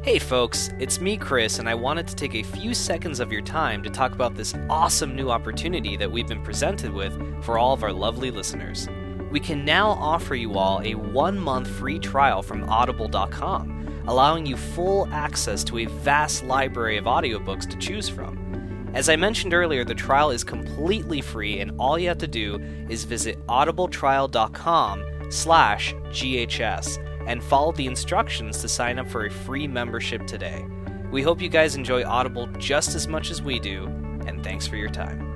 Hey folks, it's me Chris, and I wanted to take a few seconds of your time to talk about this awesome new opportunity that we've been presented with for all of our lovely listeners. We can now offer you all a 1-month free trial from audible.com, allowing you full access to a vast library of audiobooks to choose from. As I mentioned earlier, the trial is completely free, and all you have to do is visit audibletrial.com/GHS and follow the instructions to sign up for a free membership today. We hope you guys enjoy Audible just as much as we do, and thanks for your time.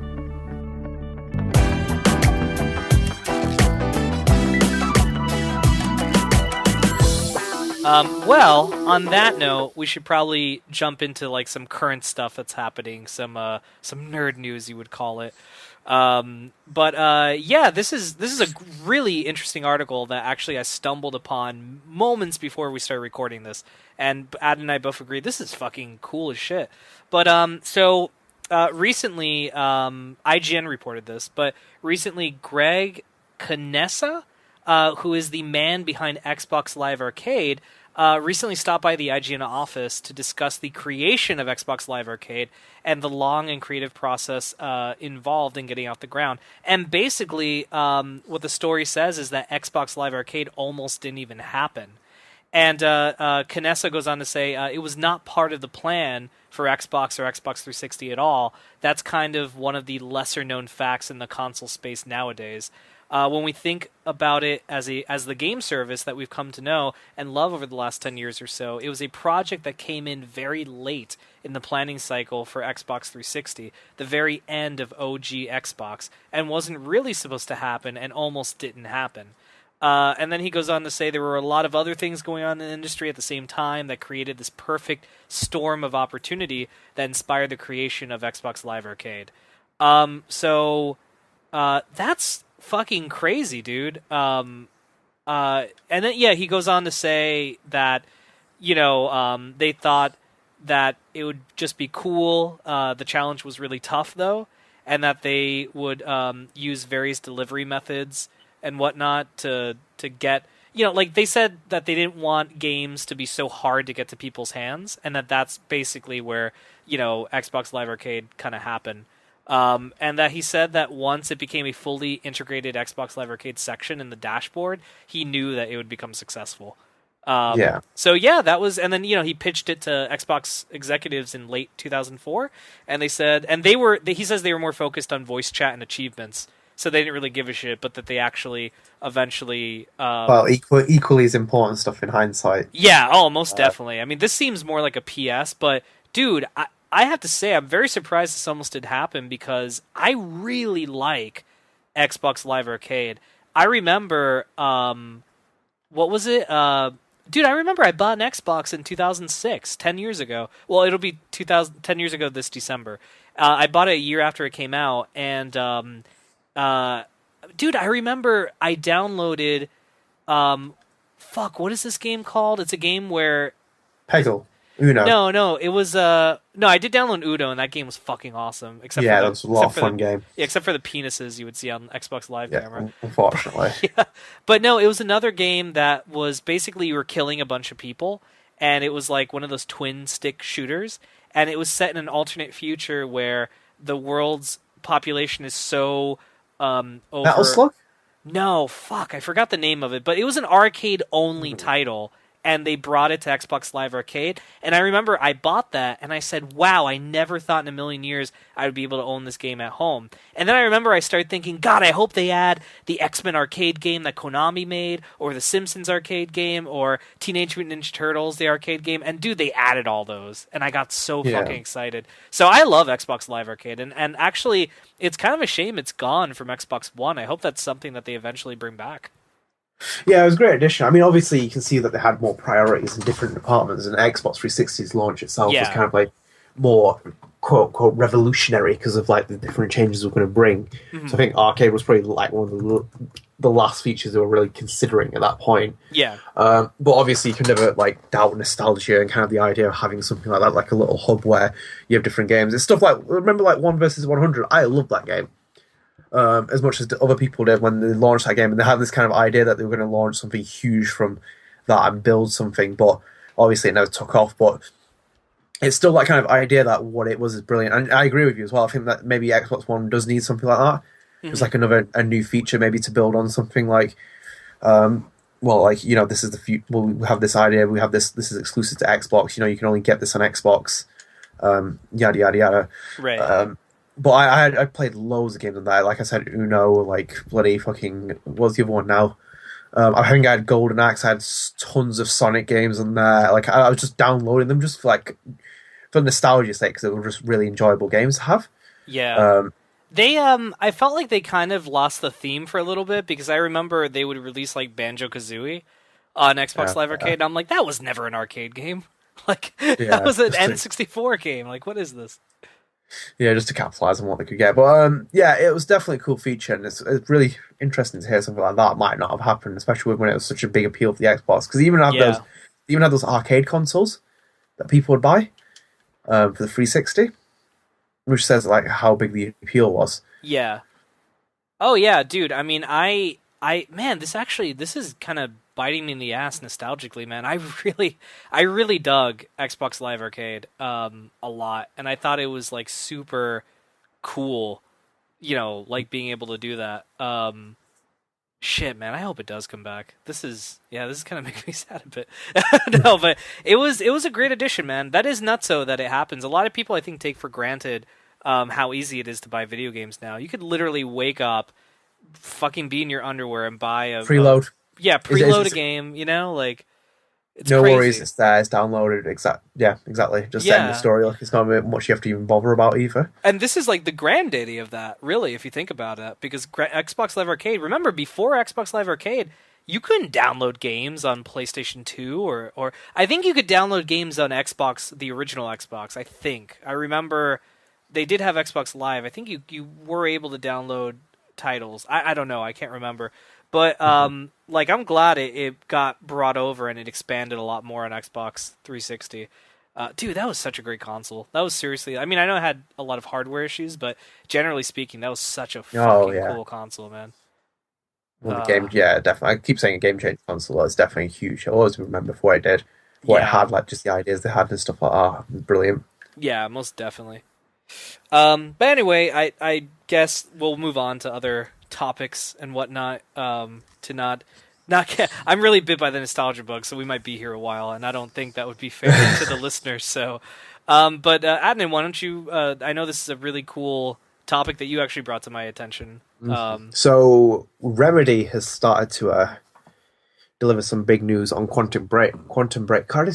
Well, on that note, we should probably jump into like some current stuff that's happening, some nerd news you would call it. Yeah, this is a really interesting article that actually I stumbled upon moments before we started recording this, and Ad and I both agree this is fucking cool as shit. But recently, IGN reported this, but recently Greg Canessa, who is the man behind Xbox Live Arcade, recently stopped by the IGN office to discuss the creation of Xbox Live Arcade and the long and creative process involved in getting off the ground. And basically, what the story says is that Xbox Live Arcade almost didn't even happen. And Canessa goes on to say it was not part of the plan for Xbox or Xbox 360 at all. That's kind of one of the lesser-known facts in the console space nowadays. When we think about it as the game service that we've come to know and love over the last 10 years or so, it was a project that came in very late in the planning cycle for Xbox 360, the very end of OG Xbox, and wasn't really supposed to happen and almost didn't happen. And then he goes on to say there were a lot of other things going on in the industry at the same time that created this perfect storm of opportunity that inspired the creation of Xbox Live Arcade. That's fucking crazy, dude. And then he goes on to say that they thought that it would just be cool. The challenge was really tough though, and that they would use various delivery methods and whatnot to get, like they said that they didn't want games to be so hard to get to people's hands, and that's basically where Xbox Live Arcade kind of happened. And that he said that once it became a fully integrated Xbox Live Arcade section in the dashboard, he knew that it would become successful. So that was, and then he pitched it to Xbox executives in late 2004, and they said, and he says they were more focused on voice chat and achievements, so they didn't really give a shit, but that they actually eventually equally as important stuff in hindsight. Yeah, most definitely. I mean, this seems more like a PS, but dude, I have to say, I'm very surprised this almost did happen because I really like Xbox Live Arcade. I remember, what was it? Dude, I remember I bought an Xbox in 2006, 10 years ago. Well, it'll be 10 years ago this December. I bought it a year after it came out, and dude, I remember I downloaded, what is this game called? It's a game where... Peggle. Uno. No, it was I did download Uno, and that game was fucking awesome. That was a lot of fun game. Yeah, except for the penises you would see on Xbox Live camera. Unfortunately. But no, it was another game that was basically you were killing a bunch of people, and it was like one of those twin stick shooters, and it was set in an alternate future where the world's population is so over. Metal Slug? No, I forgot the name of it, but it was an arcade only title. And they brought it to Xbox Live Arcade. And I remember I bought that, and I said, wow, I never thought in a million years I would be able to own this game at home. And then I remember I started thinking, God, I hope they add the X-Men arcade game that Konami made, or the Simpsons arcade game, or Teenage Mutant Ninja Turtles, the arcade game. And dude, they added all those. And I got so fucking excited. So I love Xbox Live Arcade. And actually, it's kind of a shame it's gone from Xbox One. I hope that's something that they eventually bring back. Yeah, it was a great addition. I mean, obviously, you can see that they had more priorities in different departments, and Xbox 360's launch itself was kind of like more quote-unquote revolutionary because of like the different changes we're going to bring. Mm-hmm. So I think arcade was probably like one of the last features they were really considering at that point. Yeah. But obviously, you can never like doubt nostalgia and kind of the idea of having something like that, like a little hub where you have different games. It's stuff like, remember like 1 versus 100? I love that game. As much as other people did when they launched that game, and they had this kind of idea that they were going to launch something huge from that and build something. But Obviously, it never took off, but it's still that kind of idea that what it was is brilliant. And I agree with you as well. I think that maybe Xbox One does need something like that. It's like a new feature maybe to build on something like, like, this is the future. Well, we have this idea. We have this. This is exclusive to Xbox. You can only get this on Xbox. Yada yada yada. Right. But I played loads of games on that. Like I said, Uno, like bloody fucking. What's the other one now? I think I had Golden Axe. I had tons of Sonic games on there. Like I was just downloading them just for nostalgia's sake, because they were just really enjoyable games to have. Yeah. They I felt like they kind of lost the theme for a little bit, because I remember they would release like Banjo-Kazooie on Xbox Live Arcade, and I'm like, that was never an arcade game. Like that was an N64 game. Like, what is this? Yeah, just to capitalize on what they could get. But it was definitely a cool feature, and it's really interesting to hear something like that might not have happened, especially when it was such a big appeal for the Xbox. Because even had those arcade consoles that people would buy for the 360, which says like how big the appeal was. Yeah. Oh yeah, dude. I mean, man, this is kind of biting me in the ass nostalgically, man. I really dug Xbox Live Arcade a lot, and I thought it was like super cool, like being able to do that. Shit, man, I hope it does come back. This is kind of making me sad a bit. No, but it was a great addition, man. That is nutso that it happens. A lot of people, I think, take for granted how easy it is to buy video games now. You could literally wake up, fucking be in your underwear, and buy a preload. Preload a game. Like, it's no crazy. Worries. It's there. It's downloaded. Exactly. Just send the story. Like, it's not much you have to even bother about either. And this is like the granddaddy of that, really, if you think about it. Because Xbox Live Arcade. Remember, before Xbox Live Arcade, you couldn't download games on PlayStation 2 or I think you could download games on Xbox, the original Xbox. I remember they did have Xbox Live. I think you were able to download titles. I don't know. I can't remember. But like, I'm glad it got brought over and it expanded a lot more on Xbox 360. Dude, that was such a great console. That was seriously. I mean, I know it had a lot of hardware issues, but generally speaking, that was such a fucking cool console, man. Well, the game, definitely. I keep saying a game-changing console. It's definitely huge. I always remember before it did, what it had, like just the ideas they had and stuff like that. Brilliant. Yeah, most definitely. But anyway, I guess we'll move on to other topics and whatnot. To not get, I'm really bit by the nostalgia bug, so we might be here a while, and I don't think that would be fair to the listeners. So, but Adnan, why don't you? I know this is a really cool topic that you actually brought to my attention. So Remedy has started to deliver some big news on Quantum Break. Quantum Break, their new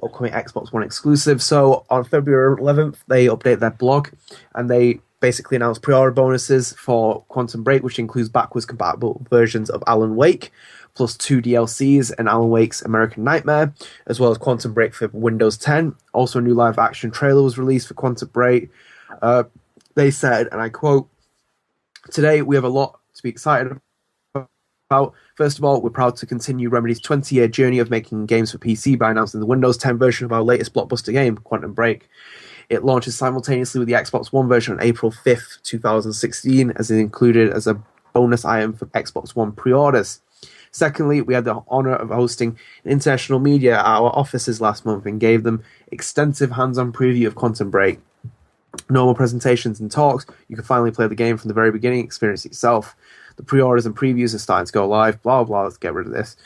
upcoming Xbox One exclusive. So on February 11th, they update their blog, and they basically announced pre-order bonuses for Quantum Break, which includes backwards compatible versions of Alan Wake, plus 2 DLCs and Alan Wake's American Nightmare, as well as Quantum Break for Windows 10. Also, a new live-action trailer was released for Quantum Break. They said, and I quote, "Today we have a lot to be excited about. First of all, we're proud to continue Remedy's 20-year journey of making games for PC by announcing the Windows 10 version of our latest blockbuster game, Quantum Break. It launches simultaneously with the Xbox One version on April 5th, 2016, as it included as a bonus item for Xbox One pre-orders. Secondly, we had the honor of hosting international media at our offices last month and gave them extensive hands-on preview of Quantum Break. Normal presentations and talks, you can finally play the game from the very beginning, experience it yourself. The pre-orders and previews are starting to go live, blah, blah, let's get rid of this.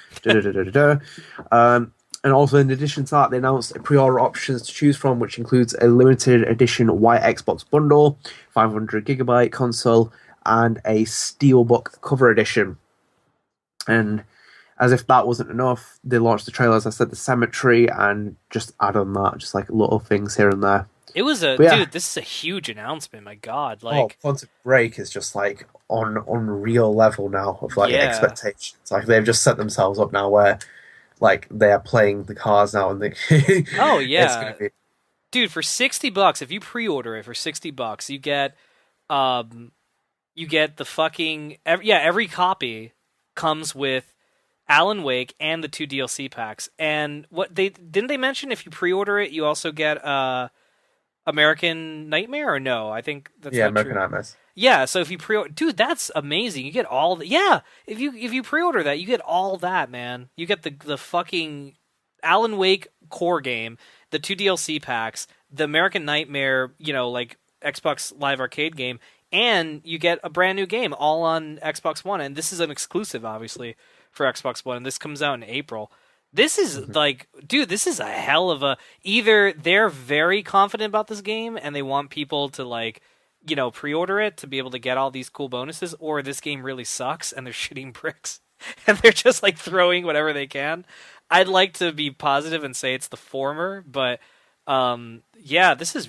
And also, in addition to that, they announced pre-order options to choose from, which includes a limited edition White Xbox bundle, 500GB console, and a Steelbook cover edition. And as if that wasn't enough, they launched the trailer, as I said, the Cemetery, and just add on that, just like little things here and there. It was dude, this is a huge announcement, my God. Like, Quantum Break is just like on unreal level now of like expectations. Like, they've just set themselves up now where like they are playing the cards now, and they oh yeah, it's gonna be... dude, for $60, if you pre-order it for $60, you get the fucking every copy comes with Alan Wake and the 2 DLC packs. And what they mention, if you pre-order it, you also get American Nightmare, or no? I think that's not American true. Nightmares. Yeah, so if you pre-order, dude, that's amazing. You get all the, yeah. If you pre-order that, you get all that, man. You get the fucking Alan Wake core game, the 2 DLC packs, the American Nightmare, like Xbox Live Arcade game, and you get a brand new game all on Xbox One. And this is an exclusive, obviously, for Xbox One. And this comes out in April. This is like, dude, this is a hell of a. Either they're very confident about this game and they want people to like, pre-order it to be able to get all these cool bonuses, or this game really sucks and they're shitting bricks and they're just like throwing whatever they can. I'd like to be positive and say it's the former, but yeah, this is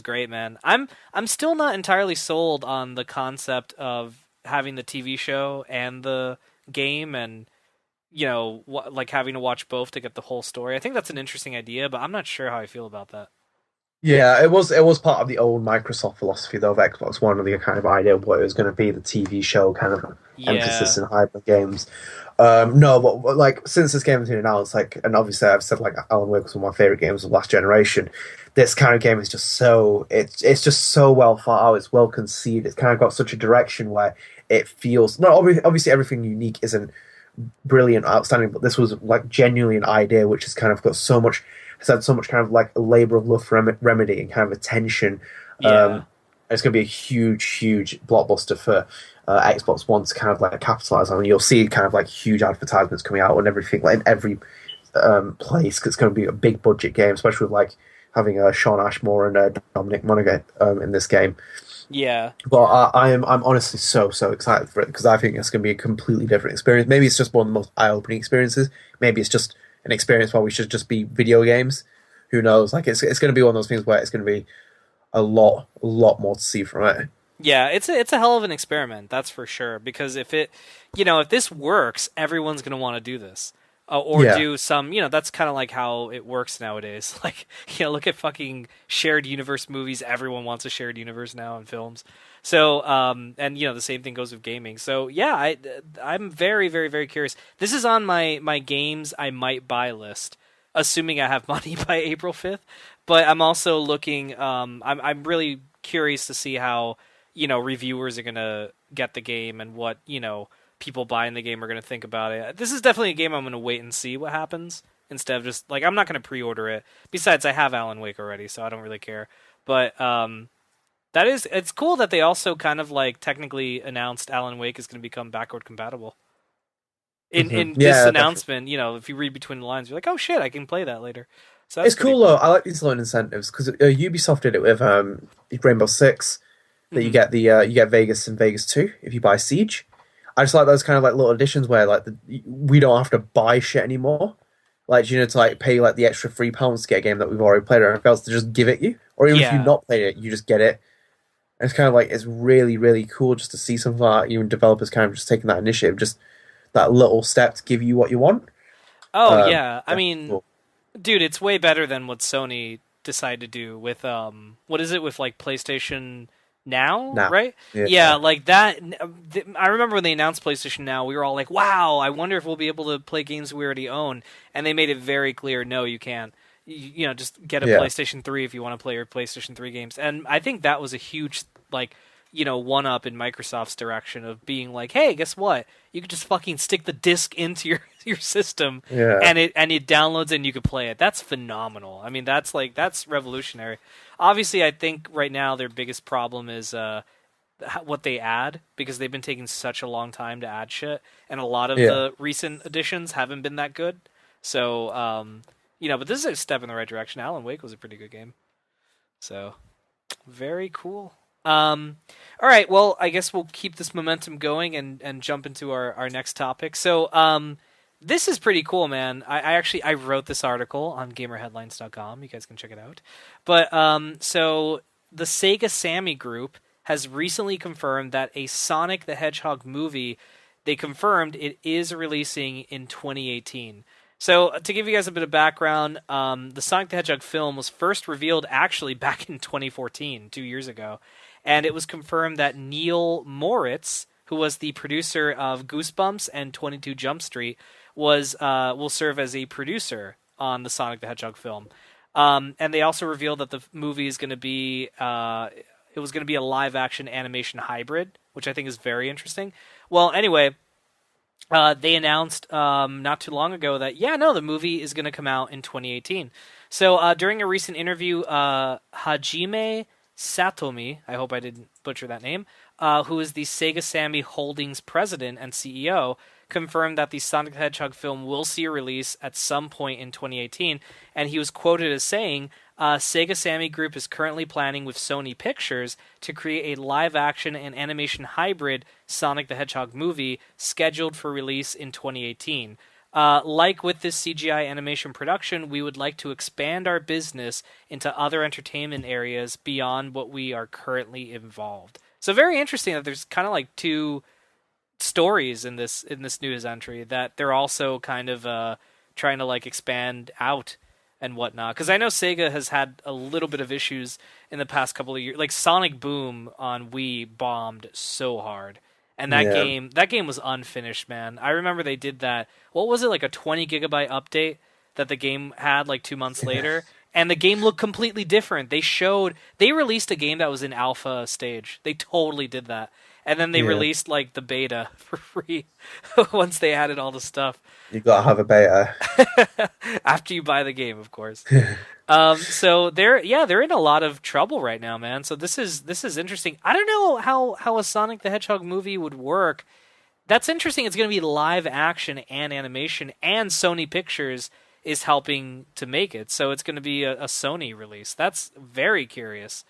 great, man. I'm still not entirely sold on the concept of having the TV show and the game, and like having to watch both to get the whole story. I think that's an interesting idea, but I'm not sure how I feel about that. Yeah, it was part of the old Microsoft philosophy though of Xbox One, of the kind of idea of what it was going to be, the TV show kind of emphasis in hybrid games. No, but like since this game has been announced, like, and obviously I've said like Alan Wake was one of my favorite games of last generation. This kind of game is just it's just so well thought out. It's well conceived. It's kind of got such a direction where it feels not obviously everything unique isn't brilliant, outstanding, but this was like genuinely an idea which has kind of got so much, has had so much kind of like a labor of love for Remedy and kind of attention. Yeah. It's going to be a huge blockbuster for Xbox One to kind of like capitalize on. You'll see kind of like huge advertisements coming out and everything, like in every place, because it's going to be a big budget game, especially with like having Sean Ashmore and Dominic Monaghan in this game. Yeah, but I'm honestly so excited for it, because I think it's going to be a completely different experience. Maybe it's just one of the most eye-opening experiences. Maybe it's just an experience where we should just be video games. Who knows? Like it's going to be one of those things where it's going to be a lot more to see from it. Yeah, it's a hell of an experiment, that's for sure. Because if this works, everyone's going to want to do this. Or do some, that's kind of like how it works nowadays. Like, look at fucking shared universe movies. Everyone wants a shared universe now in films. So, and the same thing goes with gaming. So, yeah, I'm very, very, very curious. This is on my games I might buy list, assuming I have money by April 5th. But I'm also looking. I'm really curious to see how reviewers are gonna get the game and what people buying the game are going to think about it. This is definitely a game I'm going to wait and see what happens, instead of just like, I'm not going to pre-order it. Besides, I have Alan Wake already, so I don't really care. But it's cool that they also kind of like technically announced Alan Wake is going to become backward compatible. In this announcement, if you read between the lines, you're like, oh shit, I can play that later. So it's cool though. I like these loan incentives, because Ubisoft did it with Rainbow Six. That you get you get Vegas and Vegas 2 if you buy Siege. I just like those kind of like little additions where like we don't have to buy shit anymore. Like, to like pay like the extra £3 to get a game that we've already played, or anything else to just give it you. Or even if you've not played it, you just get it. And it's kind of like, it's really, really cool just to see something like even developers kind of just taking that initiative, just that little step to give you what you want. Oh yeah. I mean, cool. Dude, it's way better than what Sony decided to do with what is it with like PlayStation Now, right? Yeah, like that. I remember when they announced PlayStation Now, we were all like, wow, I wonder if we'll be able to play games we already own. And they made it very clear, no, you can't. Just get a PlayStation 3 if you want to play your PlayStation 3 games. And I think that was a huge, like, one-up in Microsoft's direction of being like, hey, guess what? You could just fucking stick the disc into your system, and it downloads and you could play it. That's phenomenal. I mean, that's revolutionary. Obviously, I think right now their biggest problem is what they add, because they've been taking such a long time to add shit, and a lot of the recent additions haven't been that good. So, but this is a step in the right direction. Alan Wake was a pretty good game. So, very cool. All right, well, I guess we'll keep this momentum going and jump into our next topic. So, this is pretty cool, man. I wrote this article on GamerHeadlines.com. You guys can check it out. But so the Sega Sammy Group has recently confirmed that a Sonic the Hedgehog movie, they confirmed it is releasing in 2018. So to give you guys a bit of background, the Sonic the Hedgehog film was first revealed actually back in 2014, 2 years ago. And it was confirmed that Neil Moritz, who was the producer of Goosebumps and 22 Jump Street, will serve as a producer on the Sonic the Hedgehog film. And they also revealed that the movie is going to be it was going to be a live action animation hybrid, which I think is very interesting. Well, anyway, they announced not too long ago that the movie is going to come out in 2018. So during a recent interview, Hajime Satomi, I hope I didn't butcher that name, who is the Sega Sammy Holdings president and CEO, confirmed that the Sonic the Hedgehog film will see a release at some point in 2018, and he was quoted as saying, Sega Sammy Group is currently planning with Sony Pictures to create a live-action and animation hybrid Sonic the Hedgehog movie scheduled for release in 2018. Like with this CGI animation production, we would like to expand our business into other entertainment areas beyond what we are currently involved. So very interesting that there's kind of like two stories in this news entry, that they're also kind of trying to like expand out and whatnot. Because I know Sega has had a little bit of issues in the past couple of years. Like Sonic Boom on Wii bombed so hard. And that game was unfinished, man. I remember they did that. What was it, like a 20 gigabyte update that the game had like 2 months later? And the game looked completely different. They released a game that was in alpha stage. They totally did that. And then they released like the beta for free once they added all the stuff. You gotta have a beta after you buy the game, of course. So they're in a lot of trouble right now, man. So this is interesting. I don't know how a Sonic the Hedgehog movie would work. That's interesting. It's going to be live action and animation, and Sony Pictures is helping to make it. So it's going to be a Sony release. That's very curious.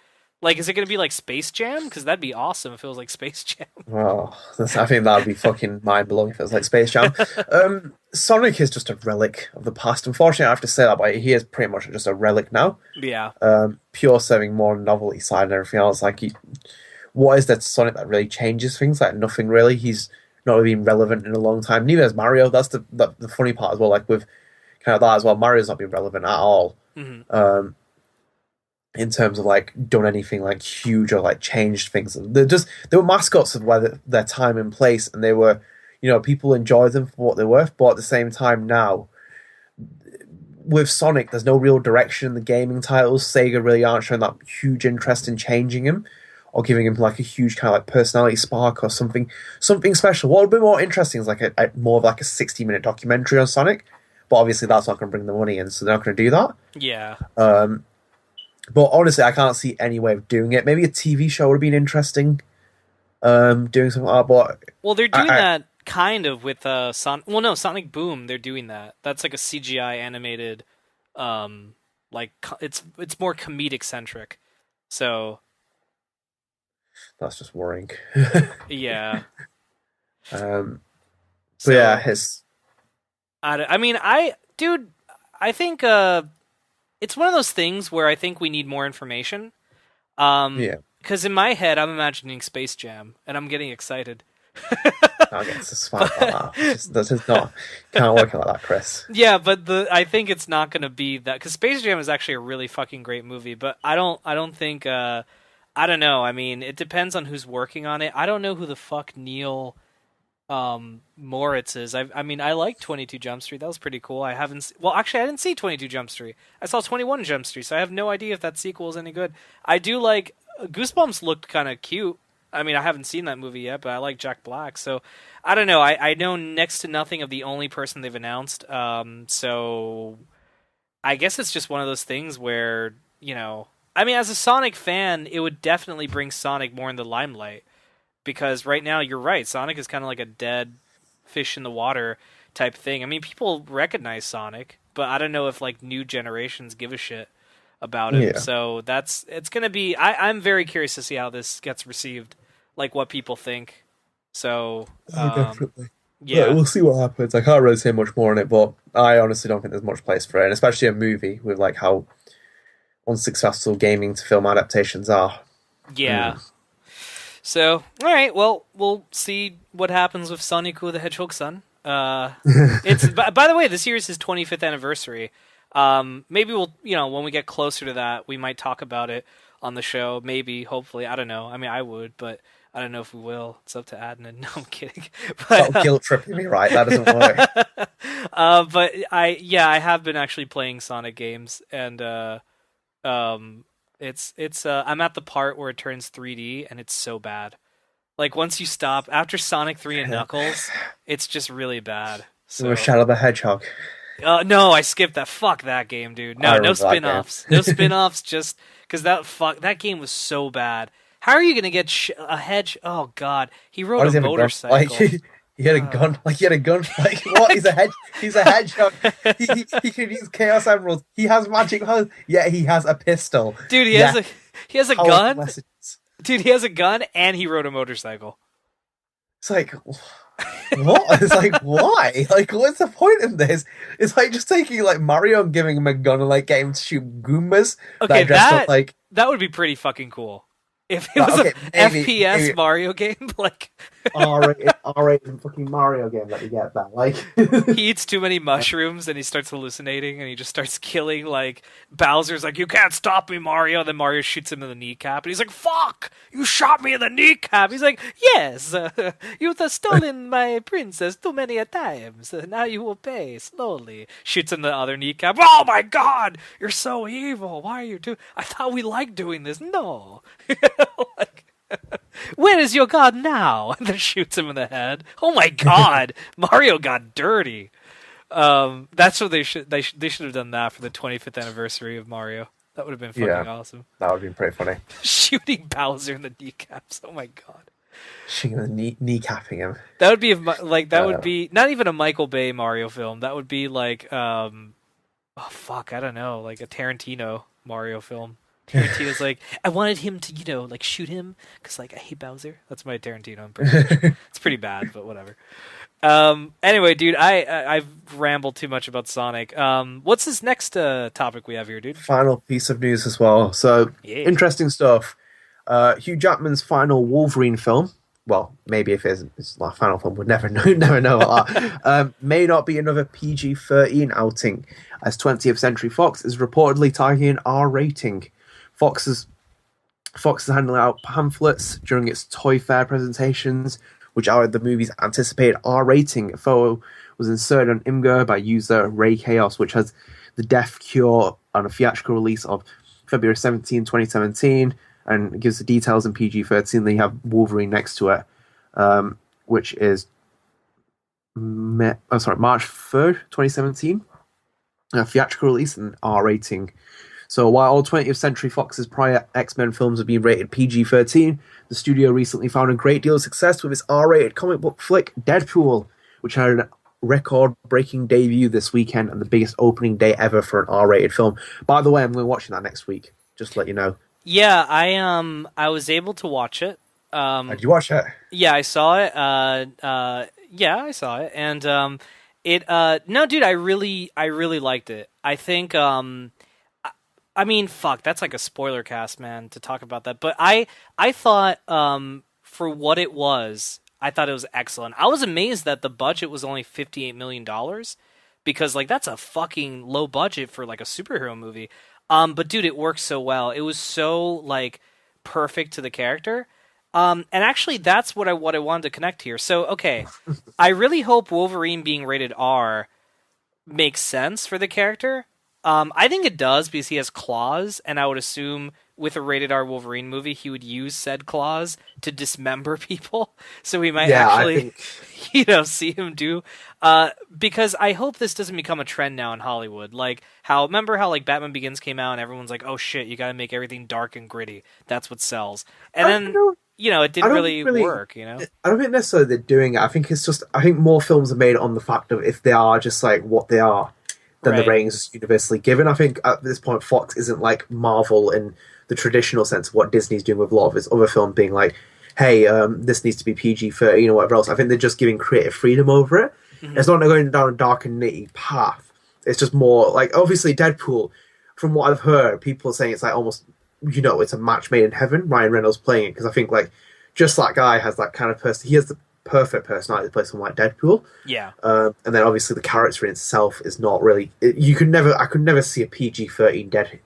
Like, is it going to be like Space Jam? Because that'd be awesome if it was like Space Jam. Oh, I think that'd be fucking mind-blowing if it was like Space Jam. Sonic is just a relic of the past. Unfortunately, I have to say that, but he is pretty much just a relic now. Yeah. Pure serving more novelty side and everything else. Like, what is there to Sonic that really changes things? Like, nothing really. He's not really been relevant in a long time. Neither has Mario. That's the funny part as well. Like, with kind of that as well, Mario's not been relevant at all. Mm-hmm. In terms of like done anything like huge or like changed things. They were mascots of their time and place, and they were, people enjoyed them for what they were. But at the same time now, with Sonic, there's no real direction in the gaming titles. Sega really aren't showing that huge interest in changing him or giving him like a huge kind of like personality spark or something special. What would be more interesting is like a more of like a 60-minute documentary on Sonic. But obviously that's not going to bring the money in, so they're not going to do that. Yeah. But honestly, I can't see any way of doing it. Maybe a TV show would have been interesting. Doing something like that, but... Well, they're doing that kind of with Sonic... Well, no, Sonic Boom, they're doing that. That's like a CGI animated... it's more comedic-centric. So... That's just worrying. Yeah. So yeah, it's... I think... it's one of those things where I think we need more information. Because in my head, I'm imagining Space Jam, and I'm getting excited. Okay, it's fine like that. That's just not... Can't work like that, Chris. Yeah, but I think it's not going to be that... Because Space Jam is actually a really fucking great movie, but I don't think... I don't know. I mean, it depends on who's working on it. I don't know who the fuck Neil... Moritz is. I mean, I like 22 Jump Street. That was pretty cool. I didn't see 22 Jump Street. I saw 21 Jump Street, so I have no idea if that sequel is any good. I do like... Goosebumps looked kind of cute. I mean, I haven't seen that movie yet, but I like Jack Black, so... I don't know. I know next to nothing of the only person they've announced, so... I guess it's just one of those things where, I mean, as a Sonic fan, it would definitely bring Sonic more in the limelight. Because right now, you're right, Sonic is kind of like a dead fish in the water type thing. I mean, people recognize Sonic, but I don't know if like new generations give a shit about him. Yeah. So it's going to be... I'm very curious to see how this gets received, like what people think. So, definitely. Yeah, we'll see what happens. I can't really say much more on it, but I honestly don't think there's much place for it, and especially a movie with like how unsuccessful gaming to film adaptations are. Yeah. So, all right, well, we'll see what happens with Sonic the Hedgehog's son. It's by the way, this year is his 25th anniversary. Maybe we'll, when we get closer to that, we might talk about it on the show. Maybe, hopefully, I don't know. I mean, I would, but I don't know if we will. It's up to Adnan. No, I'm kidding. But, guilt tripping me, right? That doesn't work. But I have been actually playing Sonic games, and It's I'm at the part where it turns 3D and it's so bad. Like once you stop after Sonic 3 and Knuckles, it's just really bad. Or So Shadow the Hedgehog. no, I skipped that. Fuck that game, dude. I No remember that game. spin-offs. No spin-offs just cuz that game was so bad. How are you going to get a hedge? Oh god. He Why rode a does he have a gun? Like motorcycle. he had a gun. Like he had a gun. Like what? He's a hedge. He's a hedgehog. He can use Chaos Emeralds. He has magic powers. Yeah, he has a pistol. Dude, Yeah, he has a powerful gun. messages. Dude, he has a gun and he rode a motorcycle. It's like what? It's like why? Like what's the point in this? It's like just taking like Mario and giving him a gun and like getting him to shoot Goombas. Okay, that dressed up like that would be pretty fucking cool. If it was okay, an maybe, FPS Mario game, like R-rated fucking Mario game. Let me get that. Like he eats too many mushrooms and he starts hallucinating and he just starts killing like Bowser's like, you can't stop me, Mario. Then Mario shoots him in the kneecap and he's like, fuck, you shot me in the kneecap. He's like, yes, you've stolen my princess too many a times. Now you will pay slowly. Shoots him the other kneecap. Oh my god, you're so evil. Why are you doing? I thought we liked doing this. No. Like, where is your god now? And then shoots him in the head. Oh my god, Mario got dirty. That's what they should have done that for the 25th anniversary of Mario. That would have been fucking awesome. That would have been pretty funny. Shooting Bowser in the kneecaps. Oh my god. Shooting him, kneecapping him. That would be would be not even a Michael Bay Mario film. That would be like oh fuck, I don't know, like a Tarantino Mario film. Tarantino's like, I wanted him to, like shoot him because like I hate Bowser. That's my Tarantino impression. It's pretty bad, but whatever. Anyway, dude, I've rambled too much about Sonic. What's this next topic we have here, dude? Final piece of news as well. So interesting stuff. Hugh Jackman's final Wolverine film. Well, maybe if it's our final film, we'll never know about that. May not be another PG-13 outing, as 20th Century Fox is reportedly targeting R rating. Fox is handing out pamphlets during its Toy Fair presentations, which outed the movie's anticipated R rating. A photo was inserted on Imgur by user Ray Chaos, which has the death cure on a theatrical release of February 17, 2017, and it gives the details in PG-13. Then you have Wolverine next to it, which is March 3rd, 2017. A theatrical release and R rating. So while all 20th Century Fox's prior X-Men films have been rated PG-13, the studio recently found a great deal of success with its R-rated comic book flick, Deadpool, which had a record-breaking debut this weekend and the biggest opening day ever for an R-rated film. By the way, I'm going to be watching that next week, just to let you know. Yeah, I was able to watch it. Did you watch it? Yeah, I saw it. Yeah, I saw it, and no, dude, I really liked it. I think I mean, fuck, that's like a spoiler cast, man, to talk about that. But I thought, for what it was, I thought it was excellent. I was amazed that the budget was only $58 million, because, like, that's a fucking low budget for, like, a superhero movie. But, dude, it worked so well. It was so, like, perfect to the character. And actually, that's what I wanted to connect here. So, okay, I really hope Wolverine being rated R makes sense for the character. I think it does because he has claws, and I would assume with a rated R Wolverine movie, he would use said claws to dismember people. So we might actually, see him do. Because I hope this doesn't become a trend now in Hollywood. Like remember how like Batman Begins came out and everyone's like, oh shit, you gotta make everything dark and gritty. That's what sells. And then, it didn't really work, I don't think necessarily they're doing it. I think more films are made on the fact of if they are just like what they are, then the ratings is universally given. I think at this point, Fox isn't like Marvel in the traditional sense of what Disney's doing with a lot of its other film being like, hey, this needs to be PG-13 or whatever else. I think they're just giving creative freedom over it. Mm-hmm. It's not going down a dark and nitty path. It's just more like, obviously Deadpool, from what I've heard, people are saying it's like almost, it's a match made in heaven, Ryan Reynolds playing it, because I think like, just that guy has that kind of person, he has the perfect personality to play someone like Deadpool. Yeah. And then obviously the character in itself is not really, I could never see a PG-13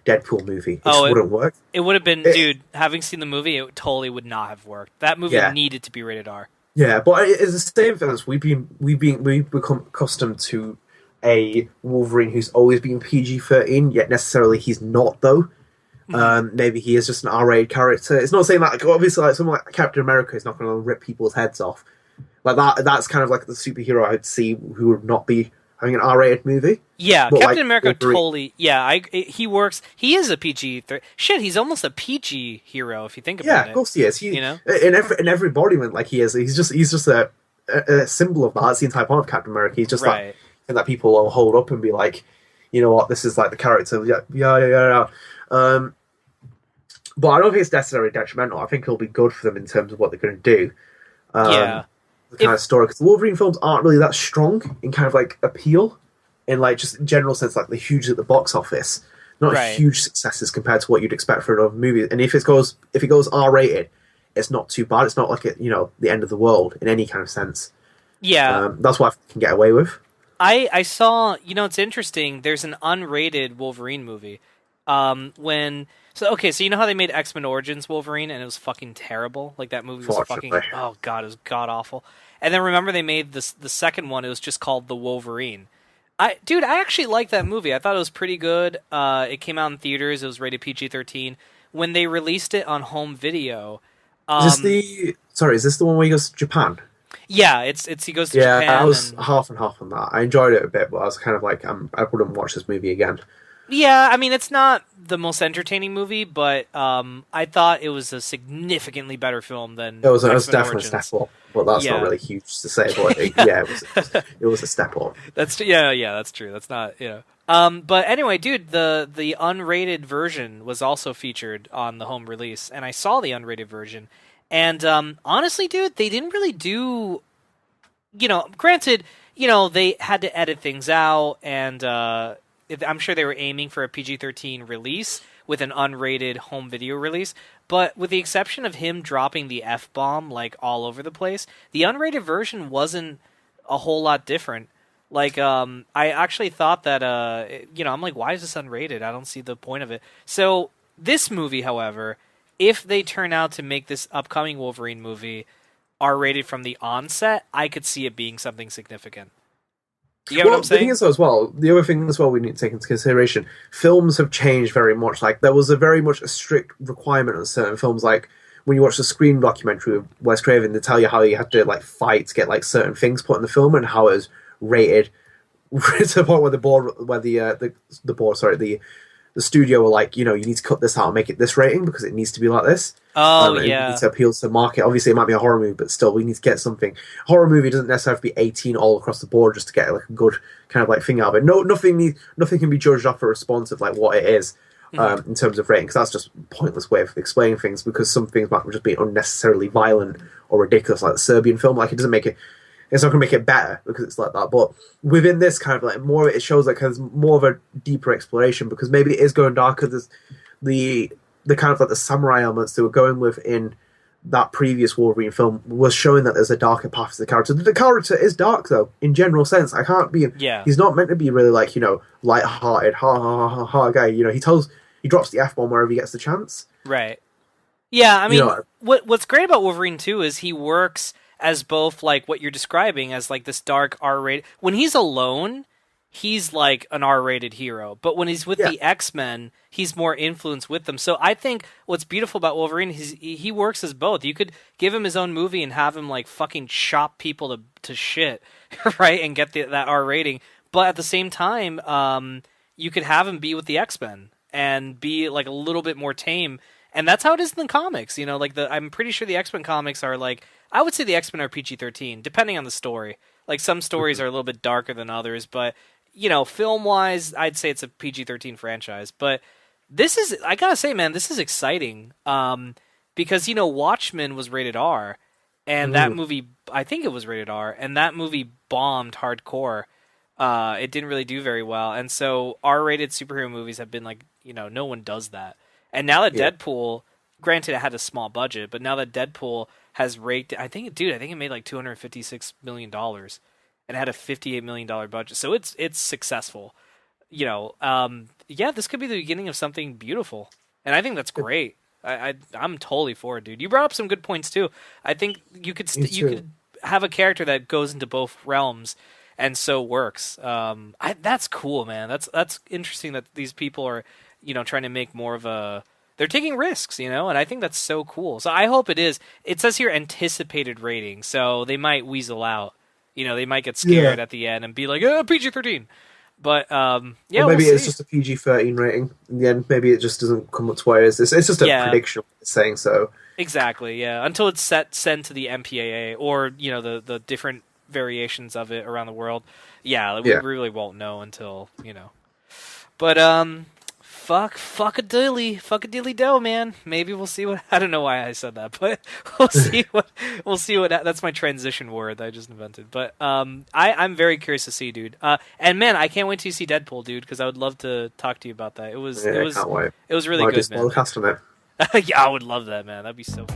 Deadpool movie. It just wouldn't work. It would have been, dude, having seen the movie, it totally would not have worked. That movie needed to be rated R. Yeah, but it's the same thing as we've become accustomed to a Wolverine who's always been PG-13, yet necessarily he's not though. Maybe he is just an R-rated character. It's not saying that, like, obviously, like someone like Captain America is not going to rip people's heads off. Like that's kind of like the superhero I'd see who would not be having an R-rated movie. Yeah, But, Captain like, America Wolverine- totally. Yeah, he works. He is a PG. Shit, he's almost a PG hero if you think about Yeah, it. of course he is. You know? In every embodiment, like he is. He's just a symbol of that. That's the entire point of Captain America. He's just Right. that people will hold up and be like, you know what, this is like the character. Yeah. But I don't think it's necessarily detrimental. I think it'll be good for them in terms of what they're going to do. Yeah. The kind of story, because the Wolverine films aren't really that strong in kind of like appeal, in like just general sense, like they're huge at the box office, not Right. huge successes compared to what you'd expect for another movie. And if it goes R rated, it's not too bad. It's not like the end of the world in any kind of sense. Yeah. That's what I can get away with. I saw, it's interesting. There's an unrated Wolverine movie. So you know how they made X-Men Origins Wolverine and it was fucking terrible? Like that movie was fucking, Fortunately. oh god, it was god awful. And then remember they made the second one, it was just called The Wolverine. I actually liked that movie. I thought it was pretty good. It came out in theaters. It was rated PG-13. When they released it on home video, Is this the one where he goes to Japan? yeah, it's he goes to Yeah, Japan. I was and... half and half on that. I enjoyed it a bit, but I was kind of like, I wouldn't watch this movie again. Yeah, I mean, it's not the most entertaining movie, but I thought it was a significantly better film than It was X-Men definitely Origins. a step up, but that's Yeah. not really huge to say. But it was a step up. That's true. That's not But anyway, dude, the unrated version was also featured on the home release, and I saw the unrated version, and honestly, dude, they didn't really do. Granted, they had to edit things out, and I'm sure they were aiming for a PG-13 release with an unrated home video release. But with the exception of him dropping the F-bomb like all over the place, the unrated version wasn't a whole lot different. Like, I actually thought that, I'm like, why is this unrated? I don't see the point of it. So this movie, however, if they turn out to make this upcoming Wolverine movie R-rated from the onset, I could see it being something significant. You get what I'm The saying? thing is, the other thing as well we need to take into consideration, films have changed very much. Like, there was a very much a strict requirement on certain films. Like, when you watch the Scream documentary with Wes Craven, they tell you how you had to, like, fight to get, like, certain things put in the film and how it was rated to the point where the studio were like, you need to cut this out and make it this rating because it needs to be like this. Oh, And yeah. we need to appeal to the market. Obviously, it might be a horror movie, but still, we need to get something. Horror movie doesn't necessarily have to be 18 all across the board just to get like a good kind of like thing out of it. Nothing can be judged off a response of like what it is in terms of rating, because that's just a pointless way of explaining things. Because some things might just be unnecessarily violent or ridiculous, like the Serbian film. Like, it doesn't make it. It's not going to make it better because it's like that. But within this kind of like more of it shows like there's more of a deeper exploration, because maybe it is going darker. There's the kind of like the samurai elements they were going with in that previous Wolverine film was showing that there's a darker path to the character. The character is dark though, in general sense. I can't be. Yeah. He's not meant to be really like light-hearted, ha guy. He drops the F-bomb wherever he gets the chance. Right. Yeah, I mean, what's great about Wolverine too is he works as both like what you're describing as like this dark R-rated. When he's alone, he's like an R-rated hero, but when he's with the X-Men, he's more influenced with them. So I think what's beautiful about Wolverine is he works as both. You could give him his own movie and have him like fucking chop people to shit, right, and get that R rating. But at the same time, you could have him be with the X-Men and be like a little bit more tame. And that's how it is in the comics. I'm pretty sure the X-Men comics are like, I would say the X-Men are PG-13, depending on the story. Like, some stories are a little bit darker than others, but, film-wise, I'd say it's a PG-13 franchise. But I gotta say, man, this is exciting. Because, Watchmen was rated R, and that movie, I think it was rated R, and that movie bombed hardcore. It didn't really do very well. And so R-rated superhero movies have been like, no one does that. And now that Deadpool, granted it had a small budget, but now that Deadpool has raked, I think it made like $256 million and had a $58 million budget. So it's successful. This could be the beginning of something beautiful. And I think that's great. I'm totally for it, dude. You brought up some good points too. I think you could have a character that goes into both realms and so works. That's cool, man. That's interesting that these people are, trying to make more of a they're taking risks, you know, and I think that's so cool. So I hope it is. It says here anticipated rating, so they might weasel out. You know, they might get scared at the end and be like, PG-13. But yeah, or maybe it's just a PG-13 rating in the end. Maybe it just doesn't come up to where it is. It's just a prediction saying so. Exactly, yeah. Until it's sent to the MPAA or, you know, the different variations of it around the world. Yeah, we really won't know until, you know. But fuck a dilly do, man. Maybe we'll see what. I don't know why I said that, but we'll see what. That's my transition word that I just invented. But I'm very curious to see, dude. And man, I can't wait to see Deadpool, dude, because I would love to talk to you about that. It was can't wait. It was really good, man. Cast on it. Yeah, I would love that, man. That'd be so.